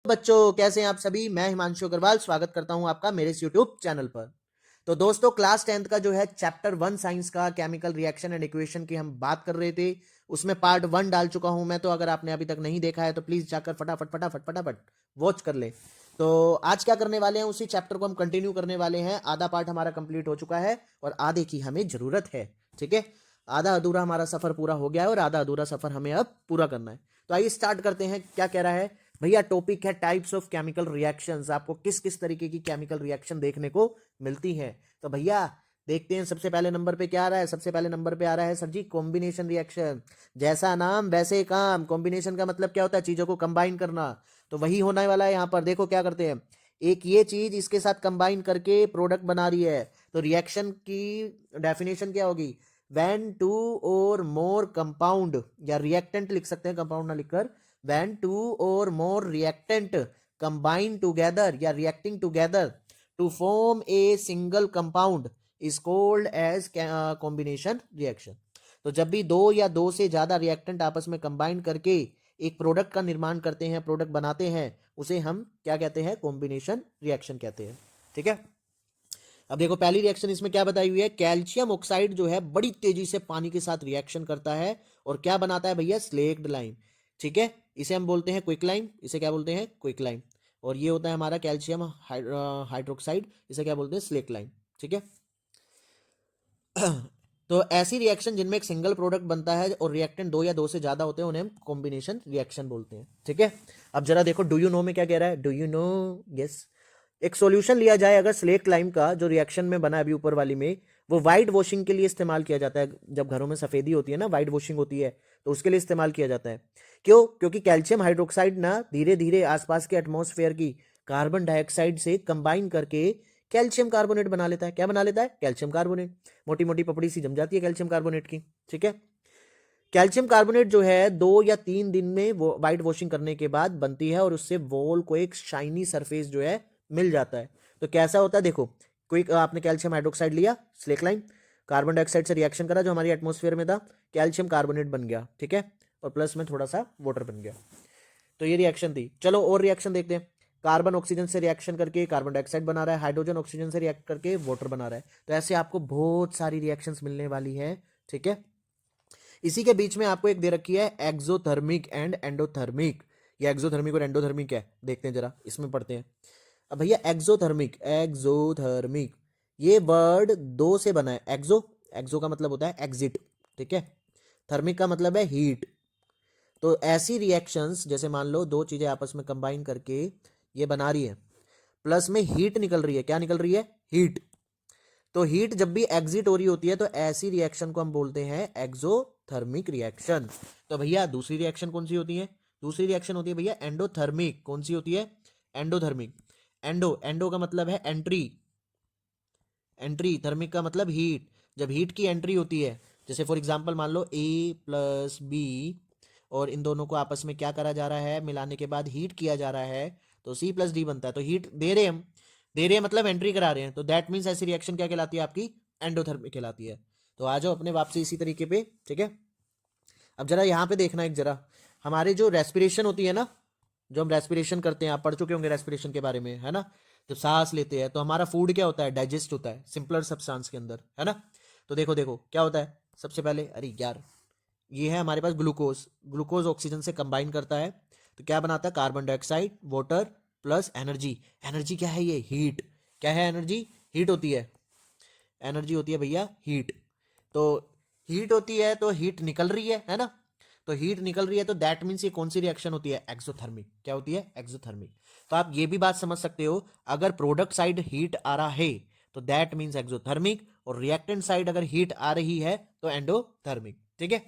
बच्चों कैसे हैं आप सभी। मैं हिमांशु अग्रवाल स्वागत करता हूं आपका मेरे इस यूट्यूब चैनल पर। तो दोस्तों क्लास 10th का जो है चैप्टर 1 साइंस का केमिकल रिएक्शन एंड इक्वेशन की हम बात कर रहे थे, उसमें पार्ट 1 डाल चुका हूं मैं। तो अगर आपने अभी तक नहीं देखा है तो प्लीज जाकर फटाफट फटाफट फटाफट वॉच कर ले। तो आज क्या करने वाले हैं, उसी चैप्टर को हम कंटिन्यू करने वाले हैं। आधा पार्ट हमारा कंप्लीट हो चुका है और आधे की हमें जरूरत है। ठीक है, आधा अधूरा हमारा सफर पूरा हो गया है और आधा अधूरा सफर हमें अब पूरा करना है। तो आइए स्टार्ट करते हैं। क्या कह रहा है भैया, टॉपिक है टाइप्स ऑफ केमिकल रिएक्शंस। आपको किस किस तरीके की केमिकल रिएक्शन देखने को मिलती है। तो भैया देखते हैं सबसे पहले नंबर पे क्या आ रहा है। सबसे पहले नंबर पे आ रहा है सर जी कॉम्बिनेशन रिएक्शन। जैसा नाम वैसे काम। कॉम्बिनेशन का मतलब क्या होता है, चीजों को कंबाइन करना। तो वही होने वाला है यहाँ पर। देखो क्या करते हैं, एक ये चीज इसके साथ कंबाइन करके प्रोडक्ट बना रही है। तो रिएक्शन की डेफिनेशन क्या होगी, व्हेन टू और मोर कंपाउंड, या रिएक्टेंट लिख सकते हैं कंपाउंड ना लिखकर, when two or more reactant combine together या reacting together to form a single compound is called as combination reaction। तो जब भी दो या दो से ज्यादा रिएक्टेंट आपस में कंबाइन करके एक प्रोडक्ट का निर्माण करते हैं, प्रोडक्ट बनाते हैं, उसे हम क्या कहते हैं, कॉम्बिनेशन रिएक्शन कहते हैं। ठीक है, अब देखो पहली रिएक्शन इसमें क्या बताई हुई है, कैल्शियम ऑक्साइड जो है बड़ी तेजी से पानी के साथ रिएक्शन करता है और क्या बनाता है भैया, स्लेक्ड लाइम। ठीक है, इसे हम बोलते हैं क्विक लाइम। इसे क्या बोलते हैं, क्विक लाइम। और ये होता है हमारा कैल्शियम हाइड्रोक्साइड, इसे क्या बोलते हैं, स्लेक्ट लाइम। ठीक है तो ऐसी रिएक्शन जिनमें एक सिंगल प्रोडक्ट बनता है और रिएक्टेंट दो या दो से ज्यादा होते हैं, उन्हें हम कॉम्बिनेशन रिएक्शन बोलते हैं। ठीक है, अब जरा देखो डू यू नो में क्या कह रहा है, डू यू नो, यस। एक सॉल्यूशन लिया जाए अगर स्लेक्ट लाइम का, जो रिएक्शन में बना है अभी ऊपर वाली में, वो वाइट वॉशिंग के लिए इस्तेमाल किया जाता है। जब घरों में सफेदी होती है ना, वाइट वॉशिंग होती है, तो उसके लिए इस्तेमाल किया जाता है। क्यों, क्योंकि कैल्शियम हाइड्रोक्साइड ना धीरे धीरे आसपास के एटमॉस्फेयर की कार्बन डाइऑक्साइड से कंबाइन करके कैल्शियम कार्बोनेट बना लेता है। क्या बना लेता है, कैल्शियम कार्बोनेट। मोटी मोटी पपड़ी सी जम जाती है कैल्शियम कार्बोनेट की। ठीक है, कैल्शियम कार्बोनेट जो है 2 या 3 दिन में वो वाइट वॉशिंग करने के बाद बनती है और उससे वॉल को एक शाइनी सरफेस जो है मिल जाता है। तो कैसा होता है देखो, कोई आपने कैल्शियम हाइड्रोक्साइड लिया, स्लेक लाइम, कार्बन डाइऑक्साइड से रिएक्शन करा जो हमारी एटमॉस्फेयर में था, कैल्शियम कार्बोनेट बन गया। ठीक है, और प्लस में थोड़ा सा वाटर बन गया। तो ये रिएक्शन थी। चलो और रिएक्शन देखते हैं। कार्बन ऑक्सीजन से रिएक्शन करके कार्बन डाइऑक्साइड बना रहा है, हाइड्रोजन ऑक्सीजन से रिएक्ट करके वाटर बना रहा है। तो ऐसे आपको बहुत सारी रिएक्शंस मिलने वाली है। ठीक है, इसी के बीच में आपको एक दे रखी है एक्सोथर्मिक एंड एंडोथर्मिक। ये एक्सोथर्मिक और एंडोथर्मिक है, देखते हैं जरा, इसमें पढ़ते हैं। अब भैया एक्सोथर्मिक, एक्सोथर्मिक ये वर्ड दो से बना है। एक्सो, एक्सो का मतलब होता है एग्जिट। ठीक है, थर्मिक का मतलब है हीट। तो ऐसी रिएक्शंस जैसे मान लो दो चीजें आपस में कंबाइन करके ये बना रही है, प्लस में हीट निकल रही है। क्या निकल रही है, हीट। तो हीट जब भी एग्जिट हो रही होती है तो ऐसी रिएक्शन को हम बोलते हैं एक्सोथर्मिक रिएक्शन। तो भैया दूसरी रिएक्शन कौन सी होती है, दूसरी रिएक्शन होती है भैया एंडोथर्मिक। कौन सी होती है, एंडोथर्मिक। एंडो, एंडो का मतलब है एंट्री, एंट्री, थर्मिक का मतलब हीट। जब हीट की एंट्री होती है, जैसे फॉर एग्जांपल मान लो A+B, और इन दोनों को आपस में क्या करा जा रहा है, मिलाने के बाद हीट किया जा रहा है, तो C+D बनता है। तो हीट दे रहे हैं हम, दे रहे हैं मतलब एंट्री करा रहे हैं। तो दैट मीन्स ऐसी रिएक्शन क्या कहलाती है, आपकी एंडोथर्मिक कहलाती है। तो आ जाओ अपने वापसी इसी तरीके पे। ठीक है, अब जरा यहाँ पे देखना एक जरा, हमारे जो रेस्पिरेशन होती है ना, जो हम रेस्पिरेशन करते हैं, आप पढ़ चुके होंगे रेस्पिरेशन के बारे में, है ना। जब सांस लेते हैं तो हमारा फूड क्या होता है, डाइजेस्ट होता है सिंपलर सब्सटेंस के अंदर, है ना। तो देखो देखो क्या होता है सबसे पहले, अरे यार ये है हमारे पास ग्लूकोज। ग्लूकोज ऑक्सीजन से कंबाइन करता है तो क्या बनाता है, carbon dioxide, water plus energy. Energy क्या है, ये हीट। क्या है एनर्जी, हीट होती है। एनर्जी होती है भैया हीट। तो हीट होती है तो हीट निकल रही है ना। तो हीट निकल रही है तो दैट मीन्स ये कौन सी रिएक्शन होती है, एक्सोथर्मिक। क्या होती है, एक्सोथर्मिक। तो आप ये भी बात समझ सकते हो, अगर प्रोडक्ट साइड हीट आ रहा है तो दैट मीन्स एक्सोथर्मिक, और रिएक्टेंट साइड अगर हीट आ रही है तो एंडोथर्मिक। ठीक है,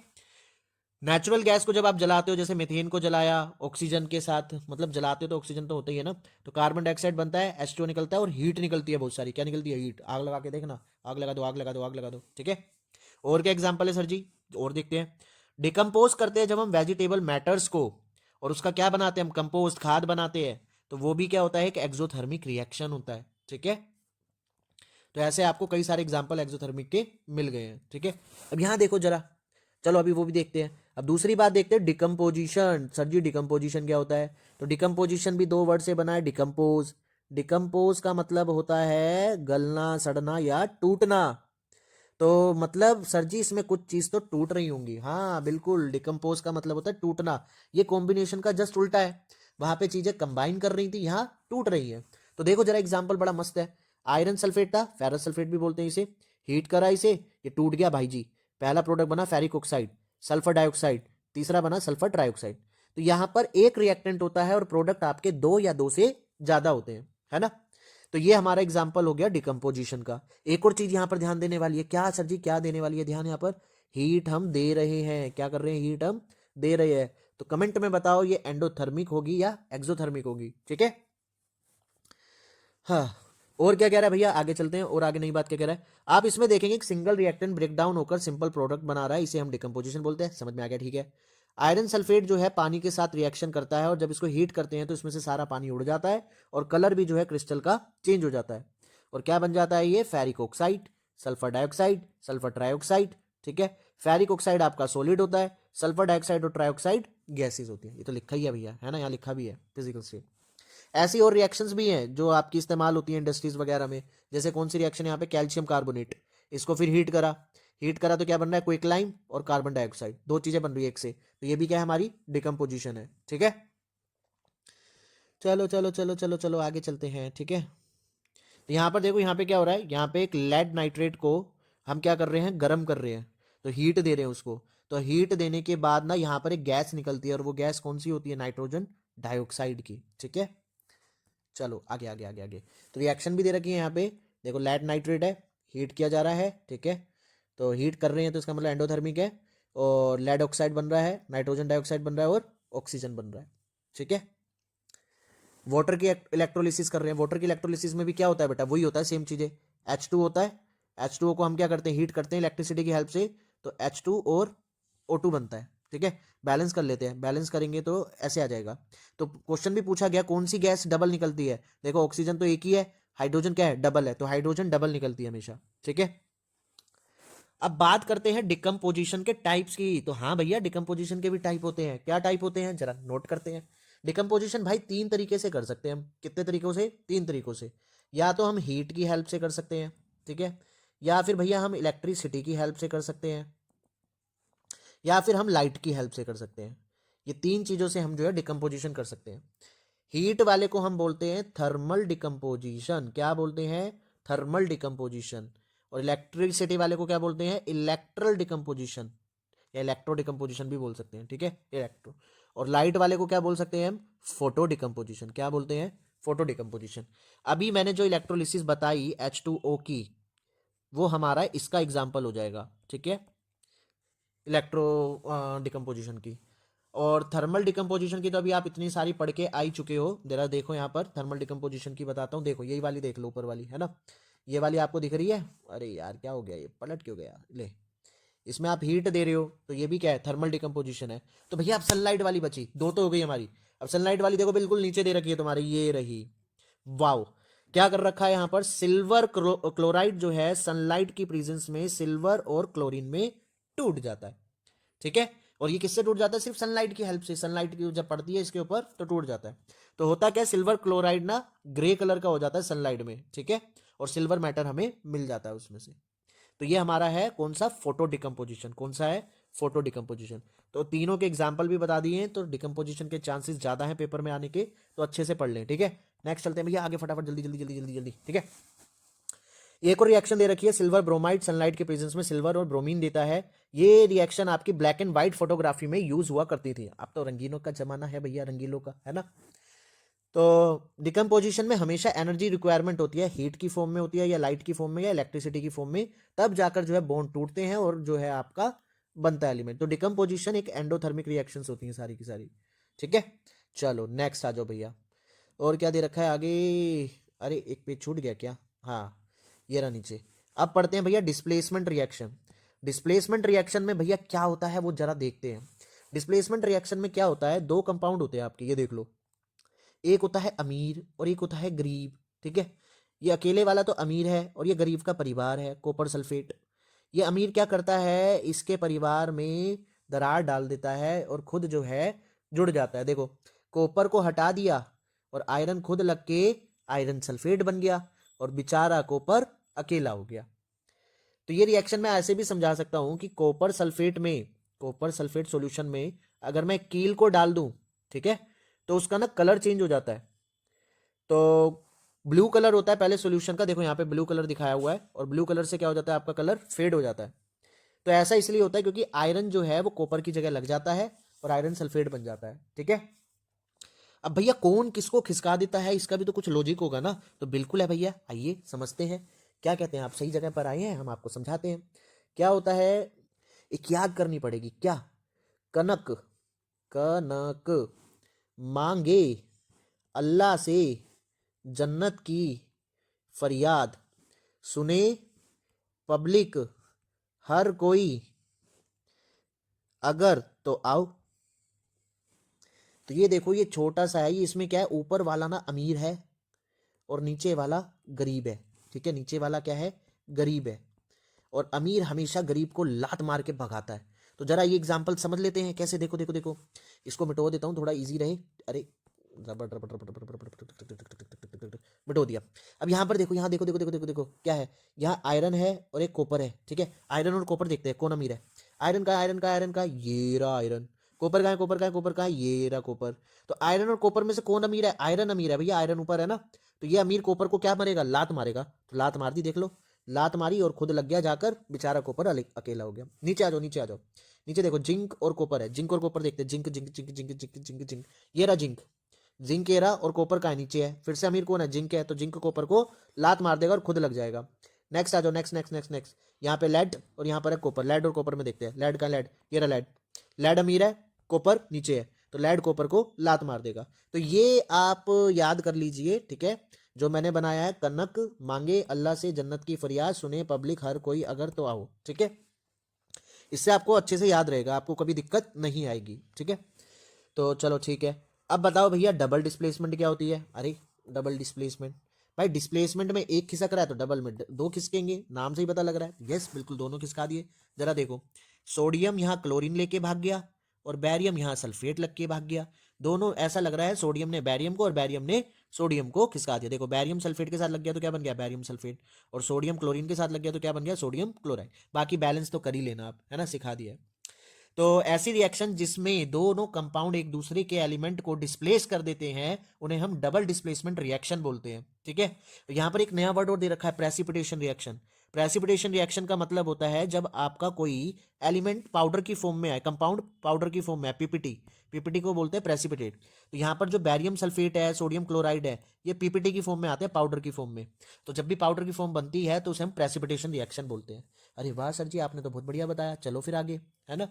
नेचुरल गैस को जब आप जलाते हो, जैसे मीथेन को जलाया ऑक्सीजन के साथ, मतलब जलाते हो तो ऑक्सीजन तो होता ही है ना, तो कार्बन डाइऑक्साइड बनता है, H2O निकलता है और हीट निकलती है बहुत सारी। क्या निकलती है, हीट। आग लगा के देखना, आग लगा दो, आग लगा दो, आग लगा दो। ठीक है, और क्या एग्जाम्पल है सर जी, और देखते हैं। डिकम्पोज करते हैं जब हम वेजिटेबल मैटर्स को, और उसका क्या बनाते हैं हम, कंपोस्ट, खाद बनाते हैं, तो वो भी क्या होता है, एक एक्सोथर्मिक रिएक्शन होता है। ठीक है, तो ऐसे आपको कई सारे एग्जाम्पल एक्सोथर्मिक के मिल गए हैं। ठीक है, अब यहां देखो जरा, चलो अभी वो भी देखते हैं। अब दूसरी बात देखते हैं, डिकम्पोजिशन। सर जी डिकम्पोजिशन क्या होता है, तो डिकम्पोजिशन भी दो वर्ड से बना है, डिकम्पोज। डिकम्पोज का मतलब होता है गलना, सड़ना या टूटना। तो मतलब सर जी इसमें कुछ चीज तो टूट रही होंगी। हाँ बिल्कुल, डिकम्पोज का मतलब होता है टूटना। ये कॉम्बिनेशन का जस्ट उल्टा है। वहां पे चीजें कंबाइन कर रही थी, यहाँ टूट रही है। तो देखो जरा एग्जाम्पल बड़ा मस्त है। आयरन सल्फेट था, फेरस सल्फेट भी बोलते हैं इसे। हीट करा इसे, ये टूट गया भाई जी। पहला प्रोडक्ट बना फेरिक ऑक्साइड, सल्फर डाइऑक्साइड। तीसरा बना सल्फर ट्राइऑक्साइड। तो यहां पर एक रिएक्टेंट होता है और प्रोडक्ट आपके दो या दो से ज्यादा होते हैं, है ना। तो ये हमारा एग्जाम्पल हो गया डिकम्पोजिशन का। एक और चीज यहां पर ध्यान देने वाली है, क्या सर जी क्या देने वाली है ध्यान यहां पर? हीट हम दे रहे हैं। क्या कर रहे हैं? हीट हम दे रहे हैं। तो कमेंट में बताओ ये एंडोथर्मिक होगी या एक्सोथर्मिक होगी, ठीक है। हाँ, और क्या कह रहा है भैया, आगे चलते हैं और आगे नई बात क्या कह रहा है। आप इसमें देखेंगे कि सिंगल रिएक्टेंट ब्रेक डाउन होकर सिंपल प्रोडक्ट बना रहा है, इसे हम डिकम्पोजिशन बोलते हैं। समझ में आ गया, ठीक है। आयरन सल्फेट जो है पानी के साथ रिएक्शन करता है और जब इसको हीट करते हैं तो इसमें से सारा पानी उड़ जाता है और कलर भी जो है क्रिस्टल का चेंज हो जाता है। और क्या बन जाता है ये? Ferric oxide, sulphur dioxide, sulphur trioxide, ठीक है। फेरिक ऑक्साइड आपका सॉलिड होता है, सल्फर डाइऑक्साइड और ट्राइऑक्साइड गैसेज होती है। ये तो लिखा ही है भैया, है ना, यहाँ लिखा भी है फिजिकल से। ऐसी और रिएक्शंस भी हैं जो आपकी इस्तेमाल होती है इंडस्ट्रीज वगैरह में। जैसे कौन सी रिएक्शन यहाँ पे? Calcium carbonate. इसको फिर हीट करा तो क्या बन रहा है? क्विकलाइम और कार्बन डाइऑक्साइड, दो चीजें बन रही है एक से। तो ये भी क्या है? हमारी डिकम्पोजिशन है, ठीक है। चलो चलो चलो चलो चलो आगे चलते हैं, ठीक है। तो यहाँ पर देखो, यहाँ पे क्या हो रहा है, यहाँ पे एक लेड नाइट्रेट को हम क्या कर रहे हैं? गर्म कर रहे हैं। तो हीट दे रहे हैं उसको। तो हीट देने के बाद ना यहाँ पर एक गैस निकलती है और वो गैस कौन सी होती है? नाइट्रोजन डाइऑक्साइड की, ठीक है। चलो आगे आगे आगे आगे। तो रिएक्शन भी दे रखी है यहाँ पे। देखो लेड नाइट्रेट है, हीट किया जा रहा है, ठीक है। तो हीट कर रहे हैं तो इसका मतलब एंडोथर्मिक है। और लेड ऑक्साइड बन रहा है, नाइट्रोजन डाइऑक्साइड बन रहा है और ऑक्सीजन बन रहा है, ठीक है। वाटर की इलेक्ट्रोलिसिस कर रहे हैं। वाटर की इलेक्ट्रोलिसिस में भी क्या होता है बेटा? वही होता है, सेम चीजें। H2 होता है। H2O को हम क्या करते हैं? हीट करते हैं इलेक्ट्रिसिटी की हेल्प से। तो H2 और O2 बनता है, ठीक है। बैलेंस कर लेते हैं, बैलेंस करेंगे तो ऐसे आ जाएगा। तो क्वेश्चन भी पूछा गया कौन सी गैस डबल निकलती है? देखो ऑक्सीजन तो एक ही है, हाइड्रोजन क्या है? डबल है। तो हाइड्रोजन डबल निकलती है हमेशा, ठीक है। अब बात करते हैं डिकम्पोजिशन के टाइप्स की। तो हाँ भैया, डिकम्पोजिशन के भी टाइप होते हैं। क्या टाइप होते हैं जरा नोट करते हैं। डिकम्पोजिशन भाई तीन तरीके से कर सकते हैं हम। कितने तरीकों से? तीन तरीकों से। या तो हम हीट की हेल्प से कर सकते हैं, ठीक है। या फिर भैया हम इलेक्ट्रिसिटी की हेल्प से कर सकते हैं। या फिर हम लाइट की हेल्प से कर सकते हैं। ये तीन चीजों से हम जो है डिकम्पोजिशन कर सकते हैं। हीट वाले को हम बोलते हैं थर्मल डिकम्पोजिशन। क्या बोलते हैं? Thermal decomposition. और इलेक्ट्रिसिटी वाले को क्या बोलते हैं? इलेक्ट्रल डिकम्पोजिशन या इलेक्ट्रो डिकम्पोजिशन भी बोल सकते हैं, ठीक है, इलेक्ट्रो। और लाइट वाले को क्या बोल सकते हैं हम? Photo decomposition. क्या बोलते हैं? Photo decomposition. अभी मैंने जो इलेक्ट्रोलिसिस बताई H2O की, वो हमारा इसका एग्जाम्पल हो जाएगा, ठीक है, इलेक्ट्रो डिकम्पोजिशन की। और थर्मल डिकम्पोजिशन की तो अभी आप इतनी सारी पढ़ के आ ही चुके हो। जरा देखो यहाँ पर थर्मल डिकम्पोजिशन की बताता हूँ। देखो यही वाली देख लो, ऊपर वाली है ना, ये वाली आपको दिख रही है। अरे यार क्या हो गया, ये पलट क्यों गया? ले, इसमें आप हीट दे रहे हो तो ये भी क्या है? थर्मल डिकम्पोजिशन है। तो भैया अब सनलाइट वाली बची, दो तो हो गई हमारी। अब सनलाइट वाली देखो बिल्कुल नीचे दे रखी है तुम्हारी, ये रही। वाओ, क्या कर रखा है यहाँ पर? सिल्वर क्लोराइड जो है सनलाइट की प्रेजेंस में सिल्वर और क्लोरीन में टूट जाता है, ठीक है। और ये किससे टूट जाता है? सिर्फ सनलाइट की हेल्प से। सनलाइट की जब पड़ती है इसके ऊपर तो टूट जाता है। तो होता क्या है? सिल्वर क्लोराइड ना ग्रे कलर का हो जाता है सनलाइट में, ठीक है। और सिल्वर मैटर हमें मिल जाता है उसमें से। तो ये हमारा है कौन सा? Photo decomposition. कौन सा है? Photo decomposition. तो तीनों के एग्जाम्पल भी बता दिए हैं, तो डिकम्पोजिशन के चांसेस ज्यादा हैं पेपर में आने के, तो अच्छे से पढ़ लें, ठीक है। नेक्स्ट चलते हैं भैया आगे फटाफट, जल्दी जल्दी जल्दी जल्दी जल्दी, ठीक है। एक और रिएक्शन दे रखी है, सिल्वर ब्रोमाइड सनलाइट के प्रेजेंस में सिल्वर और ब्रोमीन देता है। ये रिएक्शन आपकी ब्लैक एंड व्हाइट फोटोग्राफी में यूज हुआ करती थी। अब तो रंगीनों का जमाना है भैया, रंगीलों का, है ना। तो डिकम्पोजिशन में हमेशा एनर्जी रिक्वायरमेंट होती है, हीट की फॉर्म में होती है या लाइट की फॉर्म में या इलेक्ट्रिसिटी की फॉर्म में। तब जाकर जो है बॉन्ड टूटते हैं और जो है आपका बनता है एलिमेंट। तो डिकम्पोजिशन एक एंडोथर्मिक रिएक्शंस होती हैं सारी की सारी, ठीक है। चलो नेक्स्ट आ जाओ भैया, और क्या दे रखा है आगे? अरे एक पेज छूट गया क्या? हाँ, ये रहा नीचे। अब पढ़ते हैं भैया डिस्प्लेसमेंट रिएक्शन। डिस्प्लेसमेंट रिएक्शन में भैया क्या होता है वो जरा देखते हैं। डिस्प्लेसमेंट रिएक्शन में क्या होता है? दो कंपाउंड होते हैं आपके, ये देख लो। एक होता है अमीर और एक होता है गरीब, ठीक है। ये अकेले वाला तो अमीर है और ये गरीब का परिवार है, कॉपर सल्फेट। ये अमीर क्या करता है? इसके परिवार में दरार डाल देता है और खुद जो है जुड़ जाता है। देखो कॉपर को हटा दिया और आयरन खुद लग के आयरन सल्फेट बन गया और बेचारा कॉपर अकेला हो गया। तो ये रिएक्शन मैं ऐसे भी समझा सकता हूं कि कॉपर सल्फेट सॉल्यूशन में अगर मैं कील को डाल दूं, ठीक है, तो उसका ना कलर चेंज हो जाता है। तो ब्लू कलर होता है पहले सॉल्यूशन का, देखो यहाँ पे ब्लू कलर दिखाया हुआ है, और ब्लू कलर से क्या हो जाता है, आपका कलर फेड हो जाता है। तो ऐसा इसलिए होता है क्योंकि आयरन जो है वो कॉपर की जगह लग जाता है और आयरन सल्फेट बन जाता है, ठीक है। अब भैया कौन किसको खिसका देता है, इसका भी तो कुछ लॉजिक होगा ना। तो बिल्कुल है भैया, आइए समझते हैं। क्या कहते हैं, आप सही जगह पर आए हैं, हम आपको समझाते हैं क्या होता है। एक याद करनी पड़ेगी, क्या, कनक कनक मांगे अल्लाह से जन्नत की फरियाद, सुने पब्लिक हर कोई, अगर तो आओ। तो ये देखो, ये छोटा सा है, ये इसमें क्या है, ऊपर वाला ना अमीर है और नीचे वाला गरीब है, ठीक है। नीचे वाला क्या है, गरीब है, और अमीर हमेशा गरीब को लात मार के भगाता है। तो जरा ये एग्जांपल समझ लेते हैं कैसे, देखो देखो देखो, इसको मिटो देता हूँ थोड़ा इजी रहे। अरे रबड़ रबड़ रबड़ रबड़ रबड़, मिटो दिया। अब यहाँ पर देखो, यहाँ देखो देखो देखो देखो देखो क्या है, यहाँ आयरन है और एक कॉपर है, ठीक है। आयरन और कॉपर देखते हैं कौन अमीर है। आयरन का, आयरन का, आयरन का, ये रहा आयरन। कॉपर का है, कॉपर का है, कॉपर का है, ये रहा कॉपर। तो आयरन और कॉपर में से कौन अमीर है, आयरन अमीर है भैया, आयरन ऊपर है ना। तो ये अमीर कॉपर को क्या मारेगा, लात मारेगा। तो लात मार दी, देख लो, लात मारी और खुद लग गया जाकर, बेचारा कॉपर अकेला हो गया। नीचे आ जाओ, नीचे आ जाओ, नीचे देखो, जिंक और कॉपर है। जिंक और कॉपर देखते हैं, zinc zinc zinc zinc zinc zinc zinc, ये रहा जिंक। जिंक ये रहा और कॉपर का है नीचे है। फिर से अमीर कौन है, जिंक है, तो जिंक कॉपर को लात मार देगा और खुद लग जाएगा। नेक्स्ट आ जाओ, नेक्स्ट नेक्स्ट नेक्स्ट नेक्स्ट, यहाँ पे लेड और यहाँ पर है कॉपर। लेड और कॉपर में देखते हैं, लेड का लेड, ये रहा लेड। लेड अमीर है, कॉपर नीचे है, तो लेड कॉपर को लात मार देगा। तो ये आप याद कर लीजिए, ठीक है, जो मैंने बनाया है, कनक मांगे अल्लाह से जन्नत की फरियाद, सुने पब्लिक हर कोई, अगर तो आओ, ठीक है। इससे आपको अच्छे से याद रहेगा, आपको कभी दिक्कत नहीं आएगी, ठीक है। तो चलो ठीक है। अब बताओ भैया, डबल डिस्प्लेसमेंट क्या होती है। अरे डबल डिस्प्लेसमेंट, भाई डिस्प्लेसमेंट में एक खिसक रहा है तो डबल में दो खिसकेंगे, नाम से ही पता लग रहा है। यस बिल्कुल, दोनों खिसका दिए। जरा देखो, सोडियम यहाँ क्लोरीन लेके भाग गया और बैरियम यहाँ सल्फेट लग के भाग गया। दोनों ऐसा लग रहा है सोडियम ने बैरियम को और बैरियम ने सोडियम को खिसका दिया। देखो, बैरियम सल्फेट के साथ लग गया तो क्या बन गया, बैरियम सल्फेट, और सोडियम क्लोरीन के साथ लग गया तो क्या बन गया, सोडियम क्लोराइड। बाकी बैलेंस तो कर ही लेना आप, है ना, सिखा दिया है। तो ऐसी रिएक्शन जिसमें दोनों कंपाउंड एक दूसरे के एलिमेंट को डिस्प्लेस कर देते हैं, उन्हें हम डबल डिस्प्लेसमेंट रिएक्शन बोलते हैं, ठीक है। तो यहां पर एक नया वर्ड और दे रखा है, प्रेसिपिटेशन रिएक्शन। प्रेसिपिटेशन रिएक्शन का मतलब होता है जब आपका कोई एलिमेंट पाउडर की फॉर्म में है, कंपाउंड पाउडर की फॉर्म में है, पीपीटी, पीपीटी को बोलते हैं प्रेसिपिटेट। तो यहाँ पर जो बैरियम सल्फेट है, सोडियम क्लोराइड है, ये पीपीटी की फॉर्म में आते हैं, पाउडर की फॉर्म में। तो जब भी पाउडर की फॉर्म बनती है तो उसे हम प्रेसिपिटेशन रिएक्शन बोलते हैं। अरे वाह सर जी, आपने तो बहुत बढ़िया बताया। चलो फिर आगे, है ना,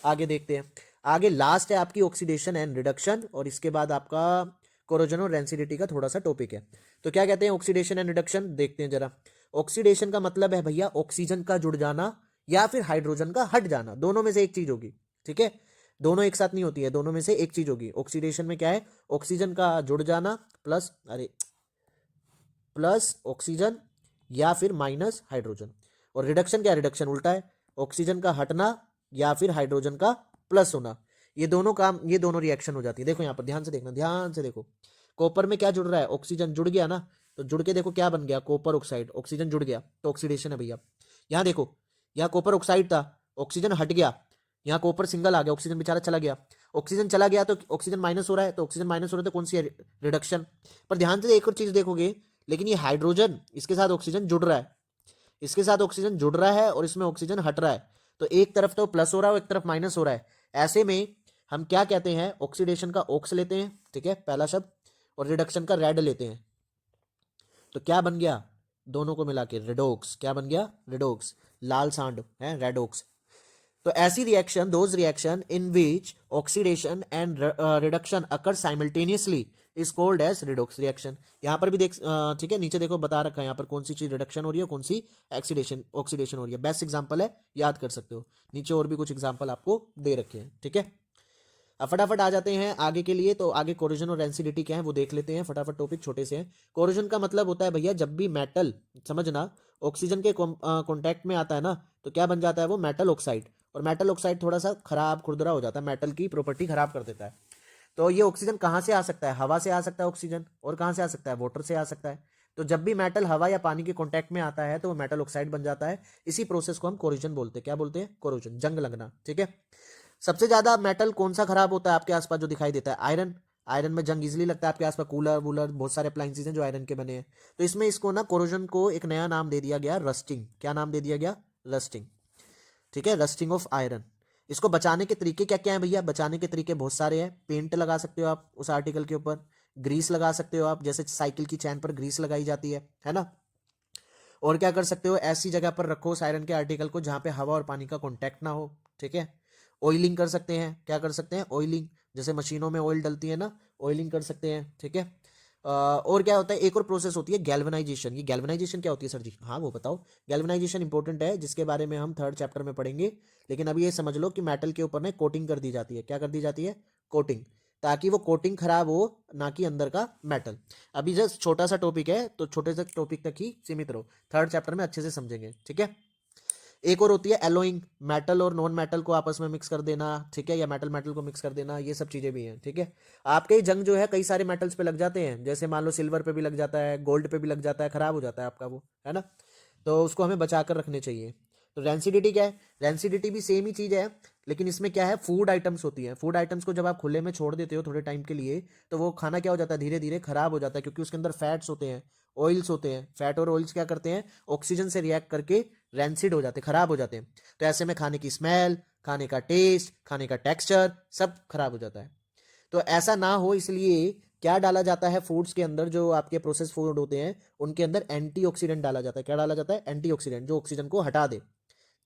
आगे देखते हैं। आगे लास्ट है आपकी ऑक्सीडेशन एंड रिडक्शन, और इसके बाद आपका कोरोजन और रेंसिडिटी का थोड़ा सा टॉपिक है। तो क्या कहते हैं ऑक्सीडेशन एंड रिडक्शन, देखते हैं जरा। ऑक्सीडेशन का मतलब है भैया ऑक्सीजन का जुड़ जाना या फिर हाइड्रोजन का हट जाना, दोनों में से एक चीज होगी, ठीक है। दोनों एक साथ नहीं होती है, दोनों में से एक चीज होगी। ऑक्सीडेशन में क्या है, ऑक्सीजन का जुड़ जाना प्लस, अरे प्लस ऑक्सीजन या फिर माइनस हाइड्रोजन। और रिडक्शन क्या है, रिडक्शन उल्टा है, ऑक्सीजन का हटना या फिर हाइड्रोजन का प्लस होना। ये दोनों काम, ये दोनों रिएक्शन हो जाती है। देखो यहाँ पर ध्यान से देखना, ध्यान से देखो, कॉपर में क्या जुड़ रहा है, ऑक्सीजन जुड़ गया ना, तो जुड़ के देखो क्या बन गया, कॉपर ऑक्साइड, ऑक्सीजन जुड़ गया तो ऑक्सीडेशन है भैया। यहाँ देखो, यहाँ कॉपर ऑक्साइड था, ऑक्सीजन हट गया, यहाँ कॉपर सिंगल आ गया, ऑक्सीजन बेचारा चला गया। ऑक्सीजन चला गया तो ऑक्सीजन माइनस हो रहा है, तो ऑक्सीजन माइनस हो रहा है तो कौन सी है, रिडक्शन। पर ध्यान से एक और चीज देखोगे, लेकिन ये हाइड्रोजन इसके साथ ऑक्सीजन जुड़ रहा है, इसके साथ ऑक्सीजन जुड़ रहा है और इसमें ऑक्सीजन हट रहा है, तो एक तरफ तो प्लस हो रहा है और एक तरफ माइनस हो रहा है। ऐसे में हम क्या कहते हैं, ऑक्सीडेशन का ऑक्स लेते हैं, ठीक है, पहला शब्द, और रिडक्शन का रेड लेते हैं। तो क्या बन गया, दोनों को मिला के रेडोक्स, क्या बन गया, रेडोक्स, लाल सांड है, रेडोक्स। तो ऐसी reaction, those reaction in which oxidation and reduction occur simultaneously is called as redox reaction. यहाँ पर भी देख, ठीक है, नीचे देखो बता रखा है यहाँ पर कौन सी चीज रिडक्शन हो रही है, कौन सी ऑक्सीडेशन हो रही है। बेस्ट एग्जांपल है, याद कर सकते हो। नीचे और भी कुछ एग्जांपल आपको दे रखे हैं, ठीक है। अब फटाफट आ जाते हैं आगे के लिए। तो आगे कोरोजन और रेंसिडिटी क्या है वो देख लेते हैं फटाफट, टॉपिक छोटे से हैं। कोरोजन का मतलब होता है भैया जब भी मेटल, समझना, ऑक्सीजन के कॉन्टैक्ट में आता है ना, तो क्या बन जाता है वो, मेटल ऑक्साइड। और मेटल ऑक्साइड थोड़ा सा खराब खुरदरा हो जाता है, मेटल की प्रॉपर्टी खराब कर देता है। तो ये ऑक्सीजन कहाँ से आ सकता है? हवा से आ सकता है ऑक्सीजन, और कहाँ से आ सकता है? वाटर से आ सकता है। तो जब भी मेटल हवा या पानी के कांटेक्ट में आता है तो वो मेटल ऑक्साइड बन जाता है। इसी प्रोसेस को हम कोरोजन बोलते हैं। क्या बोलते हैं? कोरोजन, जंग लगना। ठीक है। सबसे ज्यादा मेटल कौन सा खराब होता है आपके आसपास जो दिखाई देता है? आयरन। आयरन में जंग इजिली लगता है आपके आसपास। कूलर वूलर बहुत सारे अप्लायंसेस हैं जो आयरन के बने हैं। तो इसमें इसको ना कोरोजन को एक नया नाम दे दिया गया, रस्टिंग। क्या नाम दे दिया गया? रस्टिंग। ठीक है, रस्टिंग ऑफ आयरन। इसको बचाने के तरीके क्या क्या हैं भैया? बचाने के तरीके बहुत सारे हैं। पेंट लगा सकते हो आप उस आर्टिकल के ऊपर, ग्रीस लगा सकते हो आप, जैसे साइकिल की चैन पर ग्रीस लगाई जाती है ना। और क्या कर सकते हो? ऐसी जगह पर रखो उस आयरन के आर्टिकल को जहां पे हवा और पानी का कॉन्टैक्ट ना हो। ठीक है। ऑयलिंग कर सकते हैं। क्या कर सकते हैं? ऑयलिंग, जैसे मशीनों में ऑयल डलती है ना, ऑयलिंग कर सकते हैं। ठीक है। और क्या होता है? एक और प्रोसेस होती है गैल्वेनाइजेशन। ये गैल्वेनाइजेशन क्या होती है सर जी? हाँ वो बताओ। गैल्वेनाइजेशन इंपॉर्टेंट है, जिसके बारे में हम 3rd चैप्टर में पढ़ेंगे। लेकिन अभी ये समझ लो कि मेटल के ऊपर ना कोटिंग कर दी जाती है। क्या कर दी जाती है? कोटिंग। ताकि वो कोटिंग खराब हो, ना कि अंदर का मेटल। अभी जस्ट छोटा सा टॉपिक है, तो छोटे से टॉपिक तक ही सीमित रहो। 3rd चैप्टर में अच्छे से समझेंगे। ठीक है। एक और होती है एलोइंग, मेटल और नॉन मेटल को आपस में मिक्स कर देना। ठीक है, या मेटल मेटल को मिक्स कर देना, ये सब चीजें भी हैं। ठीक है। आपके जंग जो है कई सारे मेटल्स पे लग जाते हैं, जैसे मान लो सिल्वर पे भी लग जाता है, गोल्ड पे भी लग जाता है, खराब हो जाता है आपका वो, है ना। तो उसको हमें बचा कर रखने चाहिए। तो रेंसिडिटी क्या है? रेंसिडिटी भी सेम ही चीज है, लेकिन इसमें क्या है? फूड आइटम्स होती है। फूड आइटम्स को जब आप खुले में छोड़ देते हो थोड़े टाइम के लिए, तो वो खाना क्या हो जाता है? धीरे धीरे खराब हो जाता है, क्योंकि उसके अंदर फैट्स होते हैं, ऑयल्स होते हैं। फैट और ऑयल्स क्या करते हैं? ऑक्सीजन से रिएक्ट करके रैंसिड हो जाते हैं, खराब हो जाते हैं। तो ऐसे में खाने की स्मेल, खाने का टेस्ट, खाने का टेक्सचर सब खराब हो जाता है। तो ऐसा ना हो इसलिए क्या डाला जाता है फूड्स के अंदर? जो आपके प्रोसेस फूड होते हैं उनके अंदर एंटीऑक्सीडेंट डाला जाता है। क्या डाला जाता है? एंटीऑक्सीडेंट, जो ऑक्सीजन को हटा दे।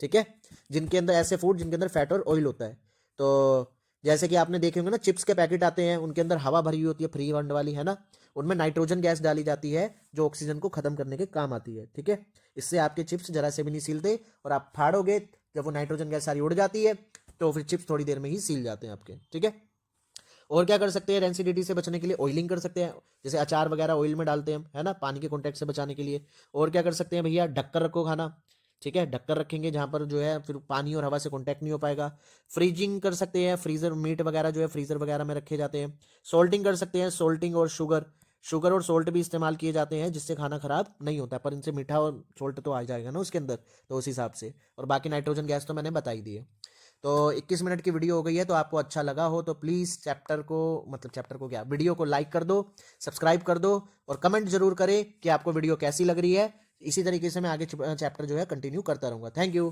ठीक है। जिनके अंदर ऐसे फूड जिनके अंदर फैट और ऑयल होता है। तो जैसे कि आपने देखे होंगे ना, चिप्स के पैकेट आते हैं, उनके अंदर हवा भरी हुई होती है, फ्री वंड वाली, है ना। उनमें नाइट्रोजन गैस डाली जाती है जो ऑक्सीजन को खत्म करने के काम आती है। ठीक है। इससे आपके चिप्स जरा से भी नहीं सीलते, और आप फाड़ोगे जब वो नाइट्रोजन गैस सारी उड़ जाती है तो फिर चिप्स थोड़ी देर में ही सील जाते हैं आपके। ठीक है। और क्या कर सकते हैं रेंसिडिटी से बचने के लिए? ऑयलिंग कर सकते हैं, जैसे अचार वगैरह ऑयल में डालते हैं हम, है ना, पानी के कॉन्टेक्ट से बचाने के लिए। और क्या कर सकते हैं भैया? ढककर रखो खाना। ठीक है, ढककर रखेंगे जहां पर जो है फिर पानी और हवा से कॉन्टैक्ट नहीं हो पाएगा। फ्रीजिंग कर सकते हैं, फ्रीजर मीट वगैरह जो है फ्रीजर वगैरह में रखे जाते हैं। सोल्टिंग कर सकते हैं, सोल्टिंग और शुगर, शुगर और सोल्ट भी इस्तेमाल किए जाते हैं, जिससे खाना खराब नहीं होता है। पर इनसे मीठा और सोल्ट तो आ जाएगा ना उसके अंदर, तो उस हिसाब से। और बाकी नाइट्रोजन गैस तो मैंने बताई दी है। तो 21 मिनट की वीडियो हो गई है, तो आपको अच्छा लगा हो तो प्लीज़ चैप्टर को, मतलब चैप्टर को क्या, वीडियो को लाइक कर दो, सब्सक्राइब कर दो, और कमेंट जरूर करें कि आपको वीडियो कैसी लग रही है। इसी तरीके से मैं आगे चैप्टर जो है कंटिन्यू करता रहूँगा। Thank you.